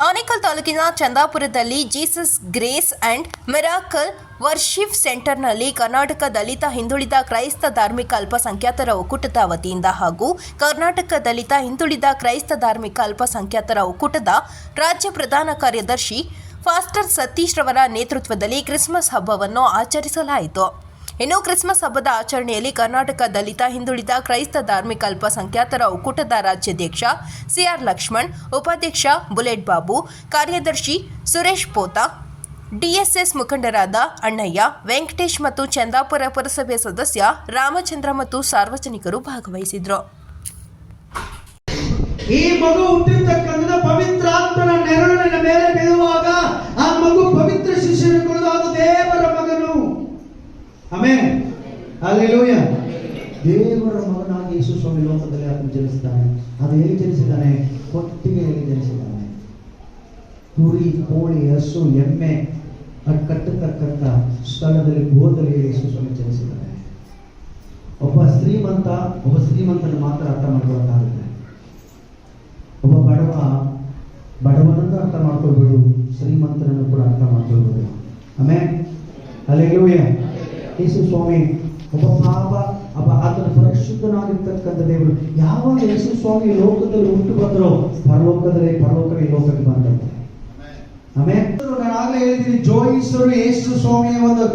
ಆನೇಕಲ್ ತಾಲೂಕಿನ ಚಂದಾಪುರದಲ್ಲಿ Jesus grace and miracle worship ಸೆಂಟರ್ನಲ್ಲಿ ಕರ್ನಾಟಕ ದಲಿತ ಹಿಂದುಳಿದ ಕ್ರೈಸ್ತ ಧಾರ್ಮಿಕ ಅಲ್ಪಸಂಖ್ಯಾತರ ಒಕ್ಕೂಟದ ವತಿಯಿಂದ ಹಾಗೂ ಕರ್ನಾಟಕ ದಲಿತ ಹಿಂದುಳಿದ ಕ್ರೈಸ್ತ ಧಾರ್ಮಿಕ ಅಲ್ಪಸಂಖ್ಯಾತರ ಒಕ್ಕೂಟದ ರಾಜ್ಯ ಪ್ರಧಾನ ಕಾರ್ಯದರ್ಶಿ ಫಾಸ್ಟರ್ ಸತೀಶ್ ರವರ ನೇತೃತ್ವದಲ್ಲಿ ಕ್ರಿಸ್ಮಸ್ ಹಬ್ಬವನ್ನು ಆಚರಿಸಲಾಯಿತು. ಇನ್ನು ಕ್ರಿಸ್ಮಸ್ ಹಬ್ಬದ ಆಚರಣೆಯಲ್ಲಿ ಕರ್ನಾಟಕ ದಲಿತ ಹಿಂದುಳಿದ ಕ್ರೈಸ್ತ ಧಾರ್ಮಿಕ ಅಲ್ಪಸಂಖ್ಯಾತರ ಒಕ್ಕೂಟದ ರಾಜ್ಯಾಧ್ಯಕ್ಷ ಸಿಆರ್ ಲಕ್ಷ್ಮಣ್, ಉಪಾಧ್ಯಕ್ಷ ಬುಲೆಟ್ ಬಾಬು, ಕಾರ್ಯದರ್ಶಿ ಸುರೇಶ್ ಪೋತಾ, ಡಿಎಸ್ಎಸ್ ಮುಖಂಡರಾದ ಅಣ್ಣಯ್ಯ, ವೆಂಕಟೇಶ್ ಮತ್ತು ಚಂದಾಪುರ ಪುರಸಭೆ ಸದಸ್ಯ ರಾಮಚಂದ್ರ ಮತ್ತು ಸಾರ್ವಜನಿಕರು ಭಾಗವಹಿಸಿದರು. ಈ ಮಗು ಹುಟ್ಟಿರ್ತಕ್ಕಂಥ ಪವಿತ್ರ ಆತ್ಮನ ನೆರಳಿನ ಮೇಲೆ ಬೀಳುವಾಗ ಆ ಮಗು ಪವಿತ್ರ ಶಿಷ್ಯರುಗಳು ಅದು ದೇವರ ಮಗನು. Amen, hallelujah. ದೇವರ ಮಗನಾಗಿ ಯೇಸು ಸ್ವಾಮಿ ಲೋಕದಲ್ಲಿ ಆತನು ಜನಿಸಿದ್ದಾನೆ. ಅದು ಹೇಗೆ ಜನಿಸಿದ್ದಾನೆ? ಕೊಟ್ಟಿಗೆಯಲ್ಲಿ ಜನಿಸಿದ್ದಾನೆ. ಕುರಿ, ಕೋಳಿ, ಹಸು, ಎಮ್ಮೆ ಕಟ್ಟತಕ್ಕಂಥ ಸ್ಥಳದಲ್ಲಿ ಗೋದಲ್ಲಿ ಯೇಸು ಸ್ವಾಮಿ ಜನಿಸಿದ್ದಾನೆ. ಒಬ್ಬ ಶ್ರೀಮಂತನ ಮಾತ್ರ ಅರ್ಥ ಮಾಡ್ಕೊಳ್ಳೋಕ್ಕಾಗುತ್ತೆ. ಒಬ್ಬ ಬಡವನನ್ನು ಅರ್ಥ ಮಾಡ್ಕೊಳ್ಬೋದು, ಶ್ರೀಮಂತನನ್ನು ಕೂಡ ಅರ್ಥ ಮಾಡ್ಕೊಳ್ಬೋದು. Amen, hallelujah. ಯೇಸು ಸ್ವಾಮಿ ಒಬ್ಬ ಆತನ ಪರಿಶುದ್ಧನಾಗಿರ್ತಕ್ಕಂಥ ದೇವರು. ಯಾವಾಗ ಯೇಸು ಸ್ವಾಮಿ ಲೋಕದಲ್ಲಿ ಹುಟ್ಟು ಬಂದರೋ ಪರಲೋಕವೇ ಲೋಕಕ್ಕೆ ಬಂದಂತೆ. ಆಮೇಲೆ ನಾನು ಆಗ್ಲೇ ಹೇಳಿದ್ದೀನಿ, ಜೋಯಿಸರು ಯೇಸು ಸ್ವಾಮಿಯ ಒಂದು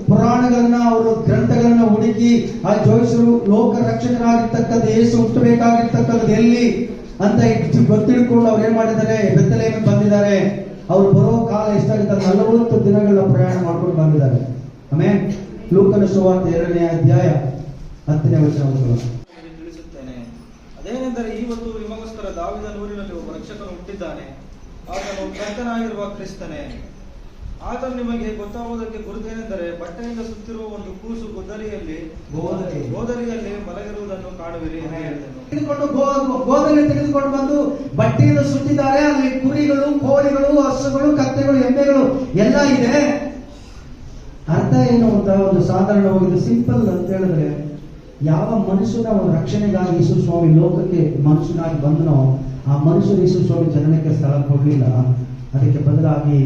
ಪುರಾಣಗಳನ್ನ, ಅವರು ಗ್ರಂಥಗಳನ್ನ ಹುಡುಕಿ ಆ ಜೋಯಿಸರು ಲೋಕ ರಕ್ಷಕನಾಗಿರ್ತಕ್ಕಂಥ ಯೇಸು ಹುಟ್ಟಬೇಕಾಗಿರ್ತಕ್ಕಂಥದ್ದು ಎಲ್ಲಿ ಅಂತ ಗೊತ್ತಿಡ್ಕೊಂಡು ಅವ್ರು ಏನ್ ಮಾಡಿದ್ದಾರೆ, ಬೆತ್ತಲೆಹೇಮಿಗೆ ಬಂದಿದ್ದಾರೆ. ಅವ್ರು ಬರೋ ಕಾಲ ಎಷ್ಟಾಗುತ್ತೆ? 40 ದಿನಗಳ ಪ್ರಯಾಣ ಮಾಡ್ಕೊಂಡು ಬಂದಿದ್ದಾರೆ. ಆಮೇಲೆ ಲೂಕನ ಸುವಾರ್ತೆ 2ನೇ ಅಧ್ಯಾಯ 10ನೇ ವಚನ ತಿಳಿಸುತ್ತೇನೆ. ಅದೇನೆಂದರೆ, ಇವತ್ತು ನಿಮಗೋಸ್ಕರ ದಾವೀದನ ಊರಿನಲ್ಲಿ ಒಬ್ಬ ರಕ್ಷಕನು ಹುಟ್ಟಿದ್ದಾನೆ. ಆತನು ಕರ್ತನಾಗಿರುವ ಕ್ರಿಸ್ತನೇ. ಆತನು ನಿಮಗೆ ಗೊತ್ತಾಗುವುದಕ್ಕೆ ಗುರುತೇನೆಂದರೆ, ಬಟ್ಟೆಯಿಂದ ಸುತ್ತಿರುವ ಒಂದು ಕೂಸು ಗೋದಲಿಯಲ್ಲಿ ಮಲಗಿರುವುದನ್ನು ಕಾಣುವಿರಿ ಎಂದು ಹೇಳಿದನು. ಗೋದಲಿ ತೆಗೆದುಕೊಂಡು ಬಂದು ಬಟ್ಟೆಯಿಂದ ಸುತ್ತಿದ್ದಾರೆ. ಅಲ್ಲಿ ಕುರಿಗಳು, ಕೋಳಿಗಳು, ಹಸುಗಳು, ಕತ್ತೆಗಳು, ಎಮ್ಮೆಗಳು ಎಲ್ಲ ಇದೆ. ಅರ್ಥ ಏನು ಅಂತ ಒಂದು ಸಾಧಾರಣವಾಗಿ ಸಿಂಪಲ್ ಅಂತ ಹೇಳಿದ್ರೆ, ಯಾವ ಮನುಷ್ಯನ ಒಂದು ರಕ್ಷಣೆಗಾಗಿ ಯೇಸು ಸ್ವಾಮಿ ಲೋಕಕ್ಕೆ ಮನುಷ್ಯನಾಗಿ ಬಂದನೋ ಆ ಮನುಷ್ಯರು ಯೇಸು ಸ್ವಾಮಿ ಜನನಕ್ಕೆ ಸ್ಥಳ ಕೊಡಲಿಲ್ಲ. ಅದಕ್ಕೆ ಬದಲಾಗಿ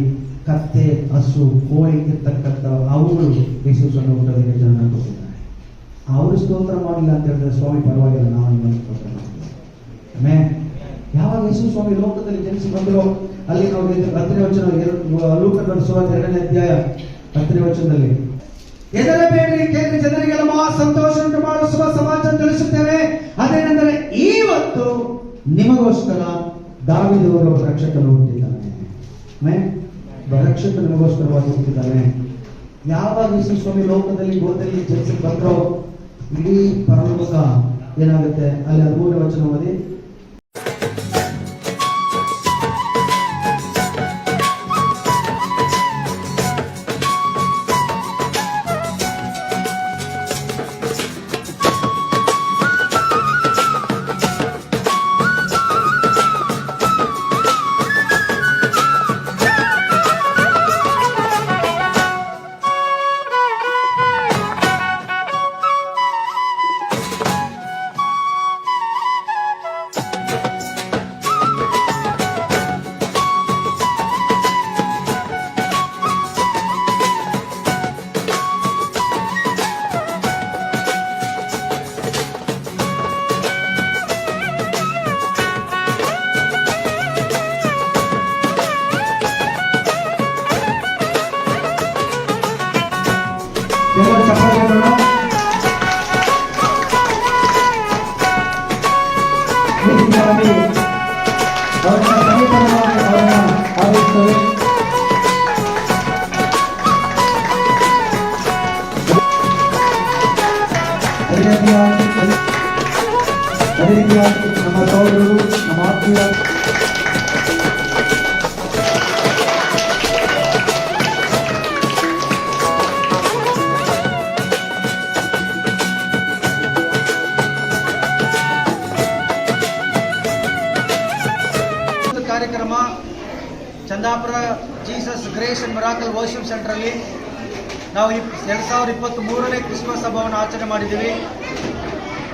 ಕತ್ತೆ, ಹಸು, ಕೋಳಿ ಇರ್ತಕ್ಕಂಥ ಅವುಗಳು ಯೇಸು ಸ್ವಾಮಿ ಹುಟ್ಟೋದಕ್ಕೆ ಜನನ ಕೊಟ್ಟಿದ್ದಾರೆ. ಅವರು ಸ್ತೋತ್ರ ಮಾಡಿಲ್ಲ ಅಂತ ಹೇಳಿದ್ರೆ, ಸ್ವಾಮಿ ಪರವಾಗಿಲ್ಲ, ನಾವು ನಿಮ್ಮನ್ನು ಸ್ತೋತ್ರ ಮಾಡ್ತೀವಿ. ಆಮೇಲೆ ಯಾವಾಗ ಯೇಸು ಸ್ವಾಮಿ ಲೋಕದಲ್ಲಿ ಜನಿಸಿ ಬಂದರೋ ಅಲ್ಲಿ ನಾವು 10ನೇ ವಚನ, ಲೂಕನ ಸುವಾರ್ತೆ 2ನೇ ಅಧ್ಯಾಯ 10ನೇ ವಚನದಲ್ಲಿ, ಹೆದರಬೇಡ್ರಿ, ಕೇಳಿ ಜನರಿಗೆಲ್ಲ ಮಹಾ ಸಂತೋಷ ಉಂಟು ಮಾಡುವ ಶುಭ ಸಮಾಚಾರ ತಿಳಿಸುತ್ತೇವೆ. ಅದೇನೆಂದರೆ, ಇವತ್ತು ನಿಮಗೋಸ್ಕರ ದಾವೀದನ ಒಬ್ಬ ರಕ್ಷಕನು ಹುಟ್ಟಿದ್ದಾನೆ. ರಕ್ಷಕ ನಿಮಗೋಸ್ಕರವಾಗಿ ಹುಟ್ಟಿದ್ದಾನೆ. ಯಾವಾಗ ಯೇಸು ಸ್ವಾಮಿ ಲೋಕದಲ್ಲಿ ಗೋದಲ್ಲಿ ಜನಿಸಿ ಬಂದ್ರೋ ಇಡೀ ಪರಲೋಕ ಏನಾಗುತ್ತೆ? ಅಲ್ಲಿ 13ನೇ ವಚನ ಓದಿ. ನಮ್ಮ ಸಹೋದರರು, ನಮ್ಮ ಆತ್ಮೀಯ ಕಾರ್ಯಕ್ರಮ Chandapura Jesus grace and miracle worship ಸೆಂಟರಲ್ಲಿ ನಾವು 2023ನೇ ಕ್ರಿಸ್ಮಸ್ ಹಬ್ಬವನ್ನು ಆಚರಣೆ ಮಾಡಿದ್ದೀವಿ.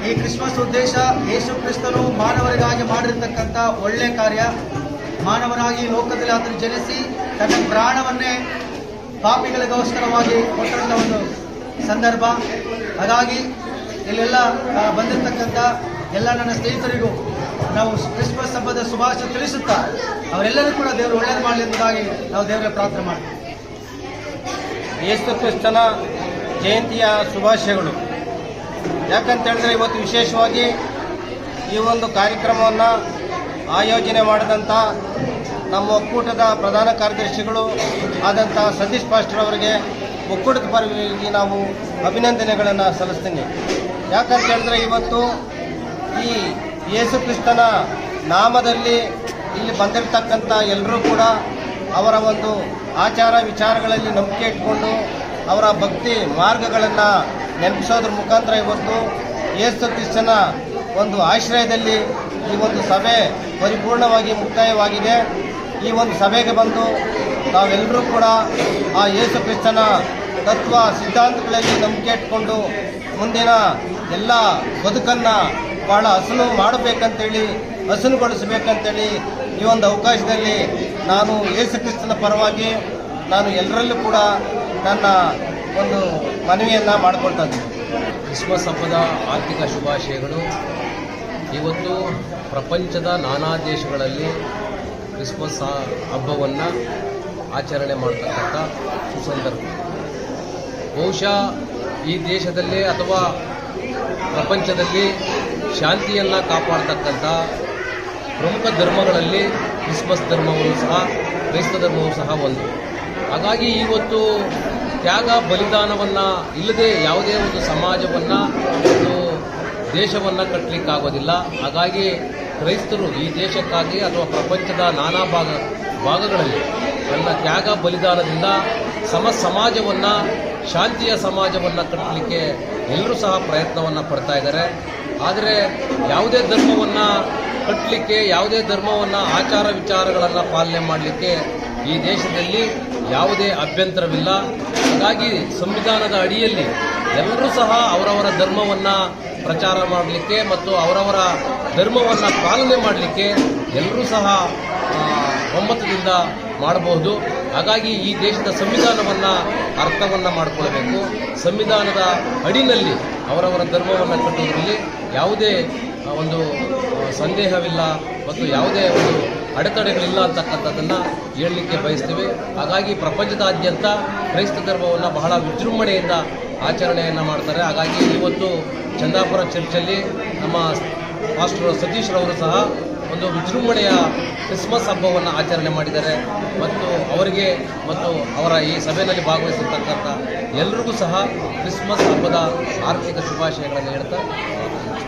ಈ ಕ್ರಿಸ್ಮಸ್ ಉದ್ದೇಶ ಯೇಸು ಕ್ರಿಸ್ತನು ಮಾನವರಿಗಾಗಿ ಮಾಡಿರ್ತಕ್ಕಂಥ ಒಳ್ಳೆ ಕಾರ್ಯ. ಮಾನವನಾಗಿ ಲೋಕದಲ್ಲಿ ಆತನು ಜನಿಸಿ ತನ್ನ ಪ್ರಾಣವನ್ನೇ ಪಾಪಿಗಳಿಗೋಸ್ಕರವಾಗಿ ಕೊಟ್ಟಂಥ ಒಂದು ಸಂದರ್ಭ. ಹಾಗಾಗಿ ಇಲ್ಲೆಲ್ಲ ಬಂದಿರತಕ್ಕಂಥ ಎಲ್ಲ ನನ್ನ ಸ್ನೇಹಿತರಿಗೂ ನಾವು ಕ್ರಿಸ್ಮಸ್ ಹಬ್ಬದ ಶುಭಾಶಯ ತಿಳಿಸುತ್ತಾ ಅವರೆಲ್ಲರೂ ಕೂಡ ದೇವರು ಒಳ್ಳೆಯದು ಮಾಡಲಿ ಎಂಬುದಾಗಿ ನಾವು ದೇವರ ಪ್ರಾರ್ಥನೆ ಮಾಡ್ತೀವಿ. ಯೇಸು ಕ್ರಿಸ್ತನ ಜಯಂತಿಯ ಶುಭಾಶಯಗಳು. ಯಾಕಂತ ಹೇಳಿದ್ರೆ ಇವತ್ತು ವಿಶೇಷವಾಗಿ ಈ ಒಂದು ಕಾರ್ಯಕ್ರಮವನ್ನು ಆಯೋಜನೆ ಮಾಡಿದಂಥ ನಮ್ಮ ಒಕ್ಕೂಟದ ಪ್ರಧಾನ ಕಾರ್ಯದರ್ಶಿಗಳು ಆದಂಥ ಸತೀಶ್ ಪಾಸ್ಟರ್ ಅವರಿಗೆ ಒಕ್ಕೂಟದ ಪರವಾಗಿ ನಾವು ಅಭಿನಂದನೆಗಳನ್ನು ಸಲ್ಲಿಸ್ತೀನಿ. ಯಾಕಂತ ಹೇಳಿದ್ರೆ ಇವತ್ತು ಈ ಯೇಸು ಕ್ರಿಸ್ತನ ನಾಮದಲ್ಲಿ ಇಲ್ಲಿ ಬಂದಿರತಕ್ಕಂಥ ಎಲ್ಲರೂ ಕೂಡ ಅವರ ಒಂದು ಆಚಾರ ವಿಚಾರಗಳಲ್ಲಿ ನಂಬಿಕೆ ಇಟ್ಕೊಂಡು ಅವರ ಭಕ್ತಿ ಮಾರ್ಗಗಳನ್ನು ನೆನಪಿಸೋದ್ರ ಮುಖಾಂತರ ಇವತ್ತು ಯೇಸು ಕ್ರಿಸ್ತನ ಒಂದು ಆಶ್ರಯದಲ್ಲಿ ಈ ಒಂದು ಸಭೆ ಪರಿಪೂರ್ಣವಾಗಿ ಮುಕ್ತಾಯವಾಗಿದೆ. ಈ ಒಂದು ಸಭೆಗೆ ಬಂದು ನಾವೆಲ್ಲರೂ ಕೂಡ ಆ ಯೇಸು ಕ್ರಿಸ್ತನ ತತ್ವ ಸಿದ್ಧಾಂತಗಳಲ್ಲಿ ನಂಬಿಕೆ ಇಟ್ಕೊಂಡು ಮುಂದಿನ ಎಲ್ಲ ಬದುಕನ್ನು ಭಾಳ ಮಾಡಬೇಕಂತೇಳಿ ಹಸನುಗೊಳಿಸಬೇಕಂತೇಳಿ ಈ ಒಂದು ಅವಕಾಶದಲ್ಲಿ ನಾನು ಯೇಸು ಕ್ರಿಸ್ತನ ಪರವಾಗಿ ನಾನು ಎಲ್ಲರಲ್ಲೂ ಕೂಡ ನನ್ನ ಒಂದು ಮನವಿಯನ್ನು ಮಾಡಿಕೊಳ್ತಾ ಇದ್ದೀನಿ. ಕ್ರಿಸ್ಮಸ್ ಹಬ್ಬದ ಆರ್ಥಿಕ ಶುಭಾಶಯಗಳು. ಇವತ್ತು ಪ್ರಪಂಚದ ನಾನಾ ದೇಶಗಳಲ್ಲಿ ಕ್ರಿಸ್ಮಸ್ ಹಬ್ಬವನ್ನು ಆಚರಣೆ ಮಾಡ್ತಕ್ಕಂಥ ಸುಸಂದರ್ಭ. ಬಹುಶಃ ಈ ದೇಶದಲ್ಲಿ ಅಥವಾ ಪ್ರಪಂಚದಲ್ಲಿ ಶಾಂತಿಯನ್ನು ಕಾಪಾಡ್ತಕ್ಕಂಥ ಪ್ರಮುಖ ಧರ್ಮಗಳಲ್ಲಿ ಕ್ರಿಸ್ಮಸ್ ಧರ್ಮವೂ ಸಹ ಕ್ರೈಸ್ತ ಧರ್ಮವೂ ಸಹ ಒಂದು. ಹಾಗಾಗಿ ಇವತ್ತು ತ್ಯಾಗ ಬಲಿದಾನವನ್ನು ಇಲ್ಲದೆ ಯಾವುದೇ ಒಂದು ಸಮಾಜವನ್ನು ಒಂದು ದೇಶವನ್ನು ಕಟ್ಟಲಿಕ್ಕಾಗೋದಿಲ್ಲ. ಹಾಗಾಗಿ ಕ್ರೈಸ್ತರು ಈ ದೇಶಕ್ಕಾಗಿ ಅಥವಾ ಪ್ರಪಂಚದ ನಾನಾ ಭಾಗಗಳಲ್ಲಿ ತನ್ನ ತ್ಯಾಗ ಬಲಿದಾನದಿಂದ ಸಮಾಜವನ್ನು ಶಾಂತಿಯ ಸಮಾಜವನ್ನು ಕಟ್ಟಲಿಕ್ಕೆ ಎಲ್ಲರೂ ಸಹ ಪ್ರಯತ್ನವನ್ನು ಪಡ್ತಾ ಇದ್ದಾರೆ. ಆದರೆ ಯಾವುದೇ ಧರ್ಮವನ್ನು ಕಟ್ಟಲಿಕ್ಕೆ, ಯಾವುದೇ ಧರ್ಮವನ್ನು ಆಚಾರ ವಿಚಾರಗಳನ್ನು ಪಾಲನೆ ಮಾಡಲಿಕ್ಕೆ ಈ ದೇಶದಲ್ಲಿ ಯಾವುದೇ ಅಭ್ಯಂತರವಿಲ್ಲ. ಹಾಗಾಗಿ ಸಂವಿಧಾನದ ಅಡಿಯಲ್ಲಿ ಎಲ್ಲರೂ ಸಹ ಅವರವರ ಧರ್ಮವನ್ನು ಪ್ರಚಾರ ಮಾಡಲಿಕ್ಕೆ ಮತ್ತು ಅವರವರ ಧರ್ಮವನ್ನು ಪಾಲನೆ ಮಾಡಲಿಕ್ಕೆ ಎಲ್ಲರೂ ಸಹ ಒಮ್ಮತದಿಂದ ಮಾಡಬಹುದು. ಹಾಗಾಗಿ ಈ ದೇಶದ ಸಂವಿಧಾನವನ್ನು ಅರ್ಥವನ್ನು ಮಾಡಿಕೊಳ್ಬೇಕು. ಸಂವಿಧಾನದ ಅಡಿನಲ್ಲಿ ಅವರವರ ಧರ್ಮವನ್ನು ಕಟ್ಟುವುದರಲ್ಲಿ ಯಾವುದೇ ಒಂದು ಸಂದೇಹವಿಲ್ಲ ಮತ್ತು ಯಾವುದೇ ಒಂದು ಅಡೆತಡೆಗಳಿಲ್ಲ ಅಂತಕ್ಕಂಥದ್ದನ್ನು ಹೇಳಲಿಕ್ಕೆ ಬಯಸ್ತೀವಿ. ಹಾಗಾಗಿ ಪ್ರಪಂಚದಾದ್ಯಂತ ಕ್ರೈಸ್ತ ಧರ್ಮವನ್ನು ಬಹಳ ವಿಜೃಂಭಣೆಯಿಂದ ಆಚರಣೆಯನ್ನು ಮಾಡ್ತಾರೆ. ಹಾಗಾಗಿ ಇವತ್ತು ಚಂದಾಪುರ ಚರ್ಚಲ್ಲಿ ನಮ್ಮ ಪಾಸ್ಟರ್ ಸತೀಶ್ರವರು ಸಹ ಒಂದು ವಿಜೃಂಭಣೆಯ ಕ್ರಿಸ್ಮಸ್ ಹಬ್ಬವನ್ನು ಆಚರಣೆ ಮಾಡಿದ್ದಾರೆ. ಮತ್ತು ಅವರಿಗೆ ಮತ್ತು ಅವರ ಈ ಸಭೆಯಲ್ಲಿ ಭಾಗವಹಿಸಿರ್ತಕ್ಕಂಥ ಎಲ್ಲರಿಗೂ ಸಹ ಕ್ರಿಸ್ಮಸ್ ಹಬ್ಬದ ಆರ್ಥಿಕ ಶುಭಾಶಯಗಳನ್ನು ಹೇಳ್ತಾ